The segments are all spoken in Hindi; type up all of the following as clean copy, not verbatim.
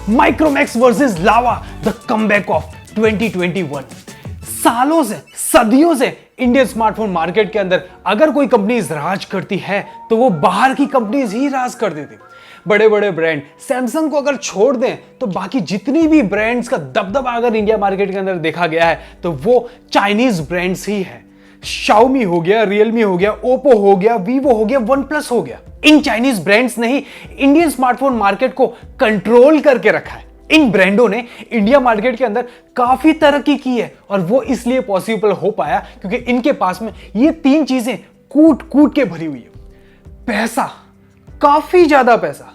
Micromax versus lava, the comeback of 2021। सालों से, सदियों से इंडियन स्मार्टफोन मार्केट के अंदर अगर कोई कंपनीज राज करती है तो वो बाहर की कंपनीज ही राज कर देती। बड़े बड़े ब्रांड सैमसंग को अगर छोड़ दें तो बाकी जितनी भी ब्रांड्स का दबदबा अगर इंडिया मार्केट के अंदर देखा गया है तो वो चाइनीज ब्रांड्स ही है। Xiaomi हो गया, रियलमी हो गया, ओप्पो हो गया, वीवो हो गया, वन प्लस हो गया। इन चाइनीज ब्रांड्स ने ही इंडियन स्मार्टफोन मार्केट को कंट्रोल करके रखा है। इन ब्रांडों ने इंडिया मार्केट के अंदर काफी तरक्की की है और वो इसलिए पॉसिबल हो पाया क्योंकि इनके पास में ये तीन चीजें कूट कूट के भरी हुई है। पैसा, काफी ज्यादा पैसा,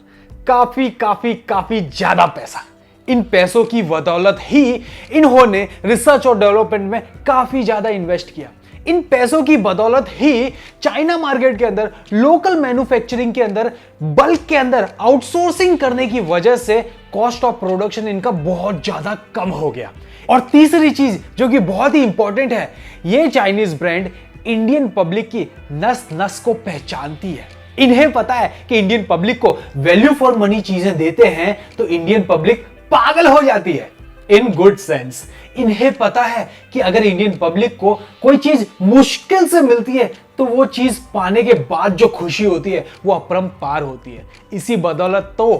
काफी ज्यादा पैसा। इन पैसों की बदौलत ही इन्होंने रिसर्च और डेवलपमेंट में काफी ज्यादा इन्वेस्ट किया। इन पैसों की बदौलत ही चाइना मार्केट के अंदर लोकल मैन्युफैक्चरिंग के अंदर बल्क के अंदर आउटसोर्सिंग करने की वजह से कॉस्ट ऑफ प्रोडक्शन इनका बहुत ज्यादा कम हो गया। और तीसरी चीज जो कि बहुत ही इंपॉर्टेंट है, ये चाइनीज ब्रांड इंडियन पब्लिक की नस नस को पहचानती है। इन्हें पता है कि इंडियन पब्लिक को वैल्यू फॉर मनी चीजें देते हैं तो इंडियन पब्लिक पागल हो जाती है। इन गुड सेंस इन्हें पता है कि अगर इंडियन पब्लिक को कोई चीज मुश्किल से मिलती है तो वो चीज पाने के बाद जो खुशी होती है वो अपरंपार होती है। इसी बदौलत तो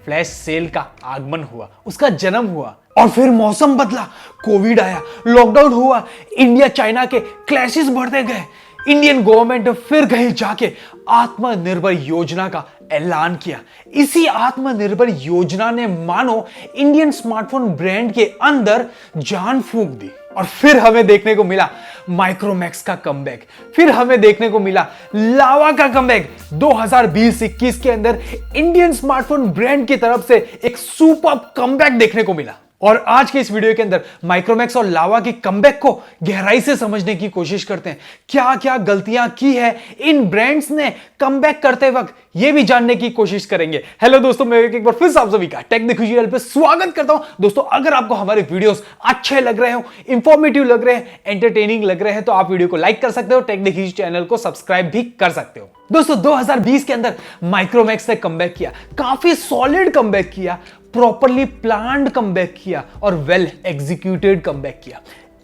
फ्लैश सेल का आगमन हुआ, उसका जन्म हुआ। और फिर मौसम बदला, कोविड आया, लॉकडाउन हुआ, इंडिया चाइना के क्लैशेस बढ़ते गए। इंडियन गवर्नमेंट ने फिर कहीं जाके आत्मनिर्भर योजना का ऐलान किया। इसी आत्मनिर्भर योजना ने मानो इंडियन स्मार्टफोन ब्रांड के अंदर जान फूंक दी। और फिर हमें देखने को मिला माइक्रोमैक्स का कमबैक, फिर हमें देखने को मिला लावा का कमबैक। 2020-21 के अंदर इंडियन स्मार्टफोन ब्रांड की तरफ से एक सुपर कमबैक देखने को मिला। और आज के इस वीडियो के अंदर माइक्रोमैक्स और लावा की कमबैक को गहराई से समझने की कोशिश करते हैं। क्या क्या गलतियां की है इन ब्रांड्स ने कमबैक करते वक्त, ये भी जानने की कोशिश करेंगे। हेलो दोस्तों, मैं एक बार फिर से आप सभी का टेक द खुशी पे स्वागत करता हूं। दोस्तों, अगर आपको हमारे वीडियोस अच्छे लग रहे हो, इंफॉर्मेटिव लग रहे हैं, एंटरटेनिंग लग रहे हैं तो आप वीडियो को लाइक कर सकते हो, टेक द खुशी चैनल को सब्सक्राइब भी कर सकते हो। दोस्तों, 2020 के अंदर माइक्रोमैक्स ने कमबैक किया, काफी सॉलिड कमबैक किया, प्रॉपरली प्लान्ड कमबैक किया और वेल एग्जीक्यूटेड कमबैक किया।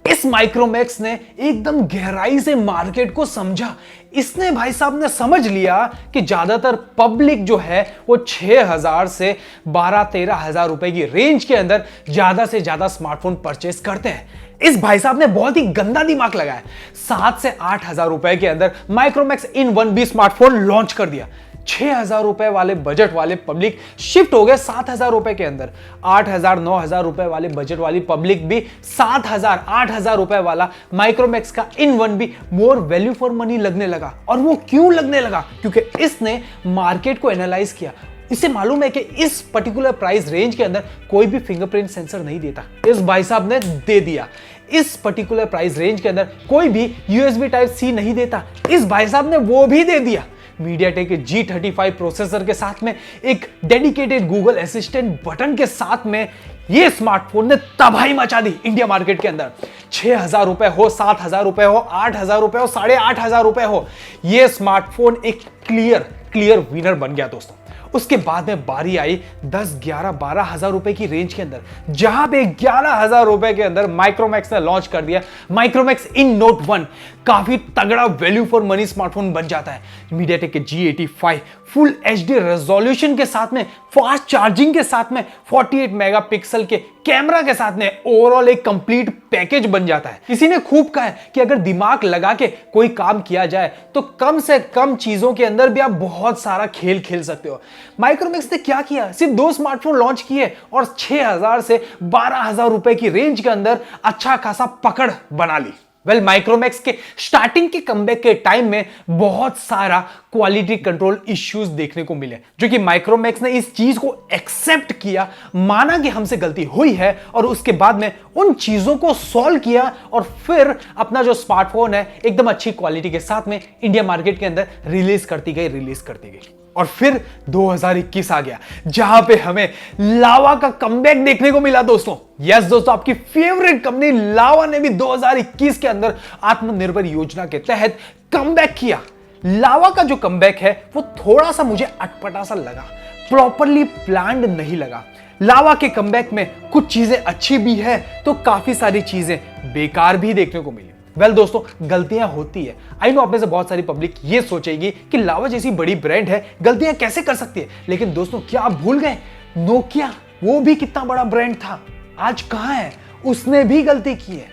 इस माइक्रोमैक्स ने एकदम गहराई से मार्केट को समझा। इसने भाई साहब ने समझ लिया कि ज्यादातर पब्लिक जो है वो 6,000 से 12-13 हजार रुपए की रेंज के अंदर ज्यादा से ज्यादा स्मार्टफोन परचेस करते हैं। इस भाई साहब ने बहुत ही गंदा दिमाग लगाया। 7 से 8 हजार रुपए के अंदर माइक्रोमैक्स इन 1B स्मार्टफोन लॉन्च कर दिया। 6,000 रुपए वाले बजट वाले पब्लिक शिफ्ट हो गए 7,000 रुपए के अंदर। 8,000 9,000 रुपए वाले बजट वाली पब्लिक भी 7,000 8,000 रुपए वाला माइक्रोमैक्स का इन 1B more value for money लगने लगा। और वो क्यों लगने लगा? क्योंकि इसने मार्केट को एनालाइज किया। इसे मालूम है कि इस पर्टिकुलर प्राइस रेंज के अंदर कोई भी फिंगरप्रिंट सेंसर नहीं देता। इस भाई साहब ने दे दिया। इस पर्टिकुलर प्राइस रेंज के अंदर कोई भी USB Type-C नहीं देता। इस भाई साहब ने वो भी दे दिया। मीडियाटेक के G35 प्रोसेसर के साथ में एक डेडिकेटेड गूगल असिस्टेंट बटन के साथ में ये स्मार्टफोन ने तबाही मचा दी इंडिया मार्केट के अंदर। 6,000 रुपए हो, 7,000 रुपए हो, 8,000 रुपए हो, 8,500 रुपए हो, ये स्मार्टफोन एक क्लियर विनर बन गया दोस्तों। उसके बाद में बारी आई 10, 11, 12 हजार रुपए की रेंज के अंदर, जहां पे 11,000 रुपए के अंदर माइक्रोमैक्स ने लॉन्च कर दिया माइक्रोमैक्स इन नोट 1। काफी तगड़ा वैल्यू फॉर मनी स्मार्टफोन बन जाता है। मीडियाटेक के G85 फुल HD रेजोल्यूशन के साथ में, फास्ट चार्जिंग के साथ में, 48 मेगापिक्सल के कैमरा के साथ में ओवरऑल एक कंप्लीट पैकेज बन जाता है। किसी ने खूब कहा है कि अगर दिमाग लगा के कोई काम किया जाए तो कम से कम चीजों के अंदर भी आप बहुत सारा खेल खेल सकते हो। माइक्रोमैक्स ने क्या किया? सिर्फ 2 स्मार्टफोन लॉन्च किए और 6,000 से 12,000 रुपए की रेंज के अंदर अच्छा खासा पकड़ बना ली। वेल, माइक्रोमैक्स के स्टार्टिंग के कमबैक के टाइम में बहुत सारा क्वालिटी कंट्रोल इश्यूज देखने को मिले, जो कि माइक्रोमैक्स ने इस चीज को एक्सेप्ट किया, माना कि हमसे गलती हुई है और उसके बाद में उन चीजों को सॉल्व किया और फिर अपना जो स्मार्टफोन है एकदम अच्छी क्वालिटी के साथ में इंडिया मार्केट के अंदर रिलीज करती गई। और फिर 2021 आ गया, जहां पे हमें लावा का कमबैक देखने को मिला दोस्तों। यस दोस्तों, आपकी फेवरेट कंपनी लावा ने भी 2021 के अंदर आत्मनिर्भर योजना के तहत कमबैक किया। लावा का जो कमबैक है वो थोड़ा सा मुझे अटपटा सा लगा, प्रॉपरली प्लान्ड नहीं लगा। लावा के कमबैक में कुछ चीजें अच्छी भी है तो काफी सारी चीजें बेकार भी देखने को मिली। वेल दोस्तों, गलतियां होती है। आई नो आप में से बहुत सारी पब्लिक ये सोचेगी कि लावा जैसी बड़ी ब्रांड है, गलतियां कैसे कर सकती है। लेकिन दोस्तों, क्या आप भूल गए नोकिया, वो भी कितना बड़ा ब्रांड था, आज कहां है, उसने भी गलती की है।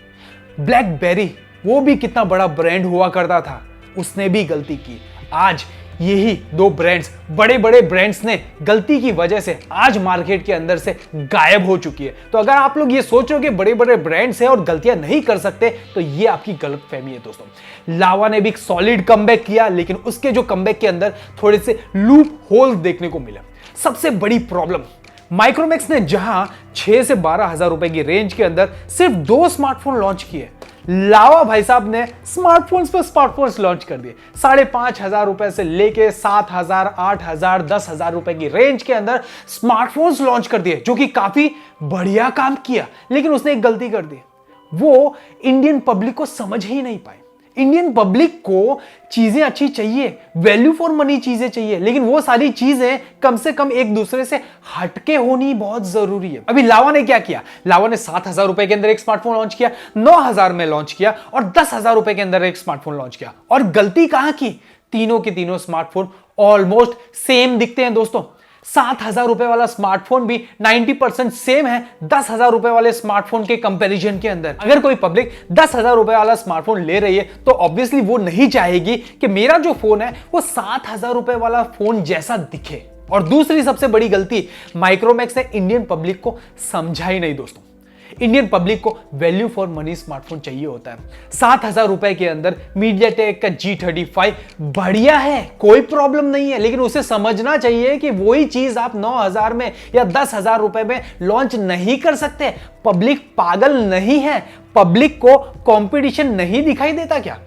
ब्लैकबेरी, वो भी कितना बड़ा ब्रांड हुआ करता था, उसने भी गलती की। आज यही दो ब्रांड्स, बड़े बड़े ब्रांड्स ने गलती की वजह से आज मार्केट के अंदर से गायब हो चुकी है। तो अगर आप लोग ये सोच रहे हो कि बड़े बड़े ब्रांड्स हैं और गलतियां नहीं कर सकते, तो ये आपकी गलतफहमी है दोस्तों। लावा ने भी एक सॉलिड कमबैक किया, लेकिन उसके जो कमबैक के अंदर थोड़े से लूप होल्स देखने को मिले। सबसे बड़ी प्रॉब्लम, माइक्रोमैक्स ने जहां 6 से 12 हजार रुपए की रेंज के अंदर सिर्फ 2 स्मार्टफोन लॉन्च किए, लावा भाई साहब ने स्मार्टफोन्स पर स्मार्टफोन्स लॉन्च कर दिए। 5,500 रुपए से लेके 7,000, 8,000, 10,000 रुपए की रेंज के अंदर स्मार्टफोन्स लॉन्च कर दिए, जो कि काफी बढ़िया काम किया। लेकिन उसने एक गलती कर दी, वो इंडियन पब्लिक को समझ ही नहीं पाए। इंडियन पब्लिक को चीजें अच्छी चाहिए, वैल्यू फॉर मनी चीजें चाहिए, लेकिन वो सारी चीजें कम से कम एक दूसरे से हटके होनी बहुत जरूरी है। अभी लावा ने क्या किया, लावा ने 7,000 रुपए के अंदर एक स्मार्टफोन लॉन्च किया, 9,000 में लॉन्च किया और 10,000 रुपए के अंदर एक स्मार्टफोन लॉन्च किया। और गलती कहां की, तीनों के तीनों स्मार्टफोन ऑलमोस्ट सेम दिखते हैं दोस्तों। 7,000 रुपए वाला स्मार्टफोन भी 90% सेम है 10,000 रुपए वाले स्मार्टफोन के कंपैरिजन के अंदर। अगर कोई पब्लिक 10,000 रुपए वाला स्मार्टफोन ले रही है तो ऑब्वियसली वो नहीं चाहेगी कि मेरा जो फोन है वो 7,000 रुपए वाला फोन जैसा दिखे। और दूसरी सबसे बड़ी गलती, माइक्रोमैक्स ने इंडियन पब्लिक को समझा ही नहीं दोस्तों। इंडियन पब्लिक को वैल्यू फॉर मनी स्मार्टफोन चाहिए होता है। 7,000 रुपए के अंदर मीडियाटेक का G35 बढ़िया है, कोई प्रॉब्लम नहीं है, लेकिन उसे समझना चाहिए कि वही चीज आप 9,000 में या 10,000 रुपए में लॉन्च नहीं कर सकते। पब्लिक पागल नहीं है, पब्लिक को कंपटीशन नहीं दिखाई देता क्या?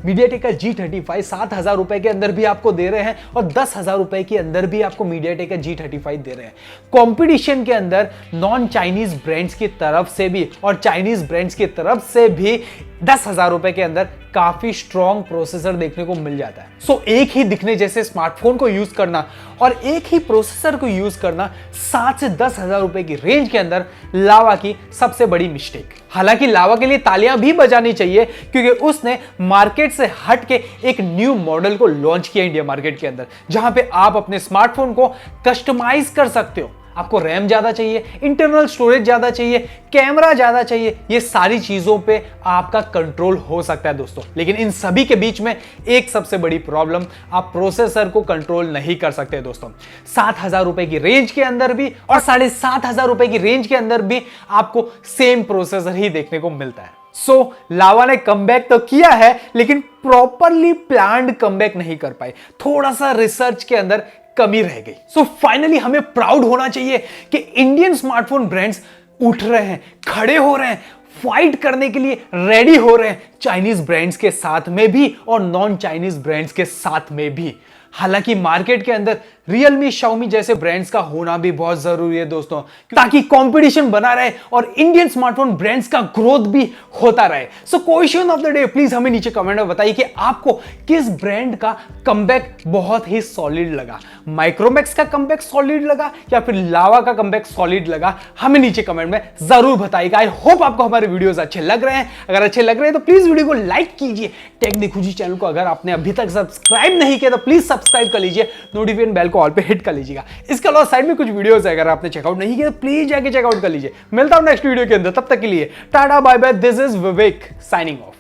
मीडियाटेक का G35 7,000 रुपए के अंदर भी आपको दे रहे हैं और 10,000 रुपए के अंदर भी आपको मीडियाटेक का G35 दे रहे हैं। कंपटीशन के अंदर नॉन चाइनीज ब्रांड्स की तरफ से भी और चाइनीज ब्रांड्स की तरफ से भी 10,000 रुपए के अंदर काफी स्ट्रॉन्ग प्रोसेसर देखने को मिल जाता है। सो एक ही दिखने जैसे स्मार्टफोन को यूज करना और एक ही प्रोसेसर को यूज करना 7 से 10,000 रुपए की रेंज के अंदर लावा की सबसे बड़ी मिस्टेक। हालांकि लावा के लिए तालियां भी बजानी चाहिए, क्योंकि उसने मार्केट से हट के एक न्यू मॉडल को लॉन्च किया इंडिया मार्केट के अंदर, जहां पे आप अपने स्मार्टफोन को कस्टमाइज कर सकते हो। आपको रैम ज्यादा चाहिए, इंटरनल स्टोरेज ज्यादा चाहिए, कैमरा ज्यादा चाहिए, ये सारी चीजों पे आपका कंट्रोल हो सकता है दोस्तों। लेकिन इन सभी के बीच में एक सबसे बड़ी प्रॉब्लम, आप प्रोसेसर को कंट्रोल नहीं कर सकते दोस्तों। 7,000 रुपए की रेंज के अंदर भी और 7,500 रुपए की रेंज के अंदर भी आपको सेम प्रोसेसर ही देखने को मिलता है। सो लावा ने कमबैक तो किया है, लेकिन प्रॉपरली प्लान्ड कमबैक नहीं कर पाए, थोड़ा सा रिसर्च के अंदर कमी रह गई। सो फाइनली हमें प्राउड होना चाहिए कि इंडियन स्मार्टफोन ब्रांड्स उठ रहे हैं, खड़े हो रहे हैं, फाइट करने के लिए रेडी हो रहे हैं, चाइनीज ब्रांड्स के साथ में भी और नॉन चाइनीज ब्रांड्स के साथ में भी। हालांकि मार्केट के अंदर रियलमी, शाओमी जैसे ब्रांड्स का होना भी बहुत जरूरी है दोस्तों, ताकि कंपटीशन बना रहे और इंडियन स्मार्टफोन ब्रांड्स का ग्रोथ भी होता रहे। So question of the day, please हमें नीचे कमेंट में बताइए कि आपको किस ब्रांड का कमबैक बहुत ही सॉलिड लगा। माइक्रोमैक्स का कमबैक सॉलिड लगा या फिर लावा का कमबैक सॉलिड लगा? हमें नीचे कमेंट में जरूर बताइएगा। आई होप आपको हमारे वीडियोस अच्छे लग रहे हैं। अगर अच्छे लग रहे हैं तो प्लीज वीडियो को लाइक कीजिए। टेक दिखुजी चैनल को अगर आपने अभी तक सब्सक्राइब नहीं किया तो प्लीज सब्सक्राइब कर लीजिए, नोटिफिकेशन बेल को ऑल पे हिट कर लीजिएगा। इसके अलावा साइड में कुछ वीडियोस है, अगर आपने चेकआउट नहीं किया तो प्लीज जाके चेकआउट कर लीजिए। मिलता हूं नेक्स्ट वीडियो के अंदर, तब तक के लिए tata bye bye. This is Vivek signing of.